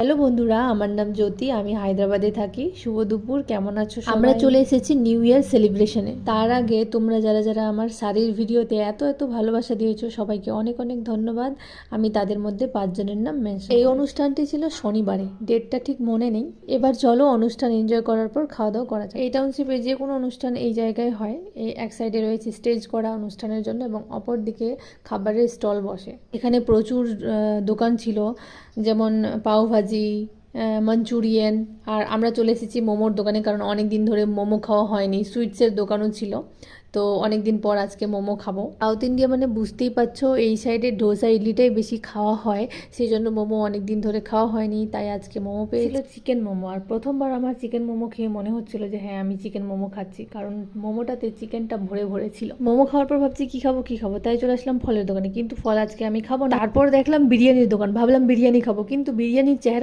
Hello বন্ধুরা, আমার নাম জ্যোতি। আমি হায়দ্রাবাদে থাকি। শুভ দুপুর, কেমন আছো? আমরা চলে এসেছি নিউ ইয়ার সেলিব্রেশনে। তার আগে তোমরা যারা যারা আমার শাড়ির ভিডিওতে এত এত ভালোবাসা দিয়েছো, সবাইকে অনেক অনেক ধন্যবাদ। আমি তাদের মধ্যে 5 জনের নাম মেনশন। এই অনুষ্ঠানটি ছিল শনিবারে, ডেটটা ঠিক মনে নেই। এবার চলো অনুষ্ঠান এনজয় করার পর খাওয়া দাওয়া করা যায়। এই টাউনশিপে যে কোনো অনুষ্ঠান এই জায়গায় হয়। এই এক সাইডে রয়েছে স্টেজ করা অনুষ্ঠানের জন্য এবং অপর দিকে খাবারের স্টল বসে। এখানে প্রচুর দোকান ছিল, যেমন পাওভাজি, মাঞ্চুরিয়ান। আর আমরা চলে এসেছি মোমোর দোকানে, কারণ অনেক দিন ধরে মোমো খাওয়া হয়নি। সুইটসের দোকানও ছিল, তো অনেক দিন পর আজকে মোমো খাবো। সাউথ ইন্ডিয়া মানে বুঝতেই পারছো, এই সাইডে ডোসা ইডলিটাই বেশি খাওয়া হয়, সেই জন্য মোমো অনেক দিন ধরে খাওয়া হয়নি। তাই আজকে মোমো পেয়েছিল, চিকেন মোমো। আর প্রথমবার আমার চিকেন মোমো খেয়ে মনে হচ্ছিল যে হ্যাঁ, আমি চিকেন মোমো খাচ্ছি, কারণ মোমোটাতে চিকেনটা ভরে ভরে ছিল। মোমো খাওয়ার পর ভাবছি কি খাবো কি খাবো, তাই চলে আসলাম ফলের দোকানে, কিন্তু ফল আজকে আমি খাবো না। তারপর দেখলাম বিরিয়ানির দোকান, ভাবলাম বিরিয়ানি খাবো, কিন্তু বিরিয়ানির চেহারা